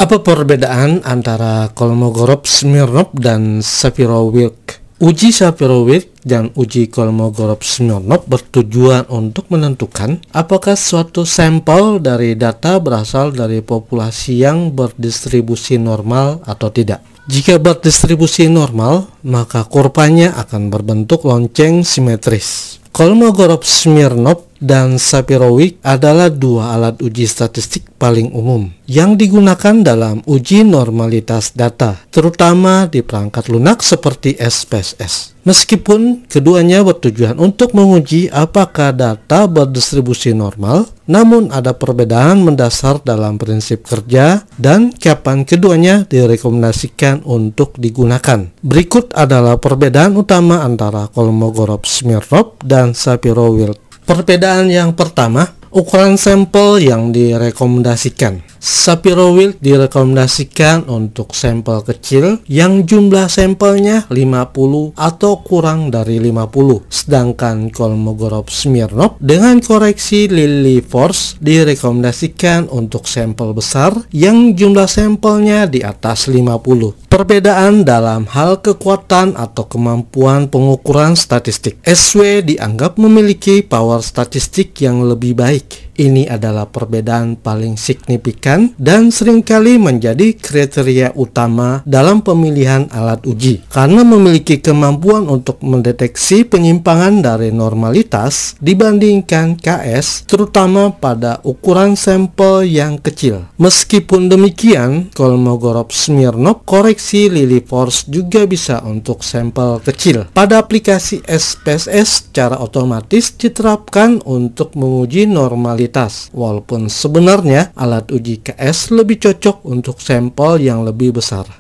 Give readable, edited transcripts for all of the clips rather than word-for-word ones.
Apa perbedaan antara Kolmogorov-Smirnov dan Shapiro-Wilk? Uji Shapiro-Wilk dan uji Kolmogorov-Smirnov bertujuan untuk menentukan apakah suatu sampel dari data berasal dari populasi yang berdistribusi normal atau tidak. Jika berdistribusi normal, maka kurvanya akan berbentuk lonceng simetris. Kolmogorov-Smirnov dan Shapiro-Wilk adalah dua alat uji statistik paling umum yang digunakan dalam uji normalitas data, terutama di perangkat lunak seperti SPSS. Meskipun keduanya bertujuan untuk menguji apakah data berdistribusi normal, namun ada perbedaan mendasar dalam prinsip kerja dan kapan keduanya direkomendasikan untuk digunakan. Berikut adalah perbedaan utama antara Kolmogorov-Smirnov dan Shapiro-Wilk. Perbedaan yang pertama, ukuran sampel yang direkomendasikan. Shapiro-Wilk direkomendasikan untuk sampel kecil yang jumlah sampelnya 50 atau kurang dari 50. Sedangkan Kolmogorov-Smirnov dengan koreksi Lilliefors direkomendasikan untuk sampel besar yang jumlah sampelnya di atas 50. Perbedaan dalam hal kekuatan atau kemampuan pengukuran statistik. SW dianggap memiliki power statistik yang lebih baik. Ini adalah perbedaan paling signifikan dan seringkali menjadi kriteria utama dalam pemilihan alat uji. Karena memiliki kemampuan untuk mendeteksi penyimpangan dari normalitas dibandingkan KS, terutama pada ukuran sampel yang kecil. Meskipun demikian, Kolmogorov-Smirnov koreksi Lilliefors juga bisa untuk sampel kecil. Pada aplikasi SPSS secara otomatis diterapkan untuk menguji normalitas. Walaupun sebenarnya alat uji KS lebih cocok untuk sampel yang lebih besar.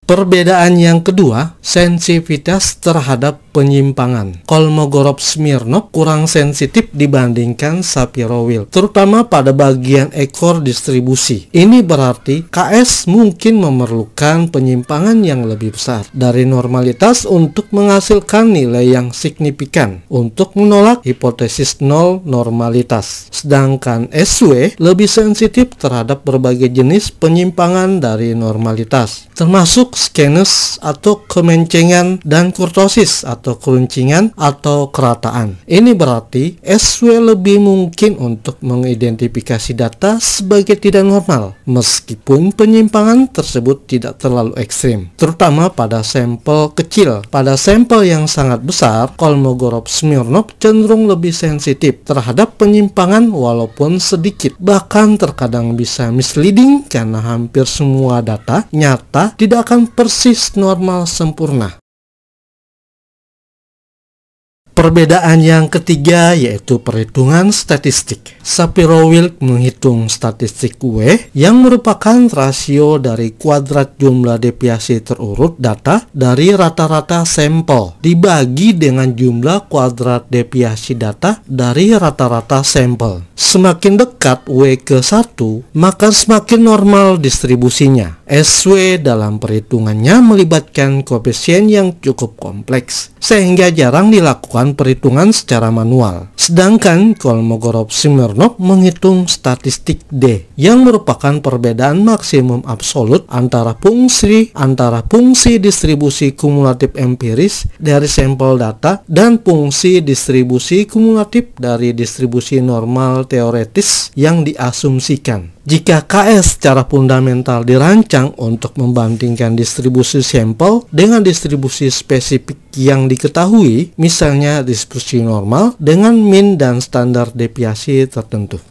Perbedaan yang kedua, sensitivitas terhadap penyimpangan. Kolmogorov-Smirnov kurang sensitif dibandingkan Shapiro-Wilk, terutama pada bagian ekor distribusi. Ini berarti KS mungkin memerlukan penyimpangan yang lebih besar dari normalitas untuk menghasilkan nilai yang signifikan untuk menolak hipotesis nol normalitas. Sedangkan SW lebih sensitif terhadap berbagai jenis penyimpangan dari normalitas, termasuk skenes atau kemencengan dan kurtosis atau keruncingan atau kerataan. Ini berarti SW lebih mungkin untuk mengidentifikasi data sebagai tidak normal, meskipun penyimpangan tersebut tidak terlalu ekstrim, terutama pada sampel kecil. Pada sampel yang sangat besar, Kolmogorov-Smirnov cenderung lebih sensitif terhadap penyimpangan walaupun sedikit, bahkan terkadang bisa misleading karena hampir semua data nyata tidak akan persis normal sempurna. Perbedaan yang ketiga yaitu perhitungan statistik. Shapiro-Wilk menghitung statistik W yang merupakan rasio dari kuadrat jumlah deviasi terurut data dari rata-rata sampel dibagi dengan jumlah kuadrat deviasi data dari rata-rata sampel. Semakin dekat W ke 1, maka semakin normal distribusinya. SW dalam perhitungannya melibatkan koefisien yang cukup kompleks, sehingga jarang dilakukan perhitungan secara manual. Sedangkan Kolmogorov-Smirnov menghitung statistik D, yang merupakan perbedaan maksimum absolut antara fungsi distribusi kumulatif empiris dari sampel data dan fungsi distribusi kumulatif dari distribusi normal teoretis yang diasumsikan. Jika KS secara fundamental dirancang untuk membandingkan distribusi sampel dengan distribusi spesifik yang diketahui, misalnya distribusi normal dengan mean dan standar deviasi tertentu.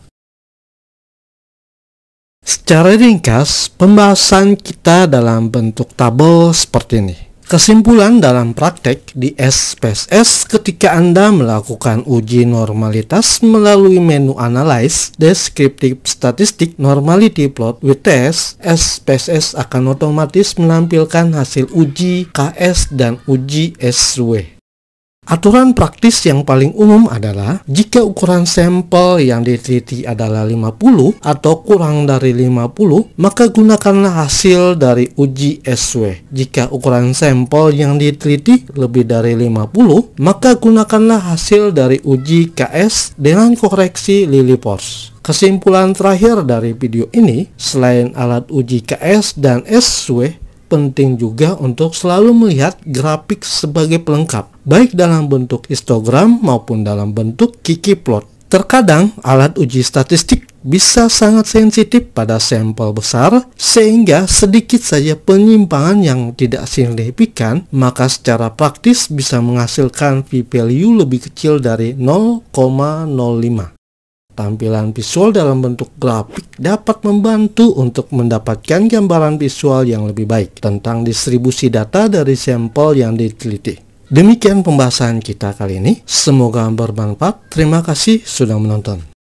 Secara ringkas, pembahasan kita dalam bentuk tabel seperti ini. Kesimpulan dalam praktek di SPSS ketika Anda melakukan uji normalitas melalui menu Analyze, Descriptive Statistic, Normality Plot with Test, SPSS akan otomatis menampilkan hasil uji KS dan uji SW. Aturan praktis yang paling umum adalah jika ukuran sampel yang diteliti adalah 50 atau kurang dari 50, maka gunakanlah hasil dari uji SW. Jika ukuran sampel yang diteliti lebih dari 50, maka gunakanlah hasil dari uji KS dengan koreksi Lilliefors. Kesimpulan terakhir dari video ini, selain alat uji KS dan SW, penting juga untuk selalu melihat grafik sebagai pelengkap, baik dalam bentuk histogram maupun dalam bentuk Kiki plot. Terkadang alat uji statistik bisa sangat sensitif pada sampel besar, sehingga sedikit saja penyimpangan yang tidak signifikan, maka secara praktis bisa menghasilkan p-value lebih kecil dari 0,05. Tampilan visual dalam bentuk grafik dapat membantu untuk mendapatkan gambaran visual yang lebih baik tentang distribusi data dari sampel yang diteliti. Demikian pembahasan kita kali ini. Semoga bermanfaat. Terima kasih sudah menonton.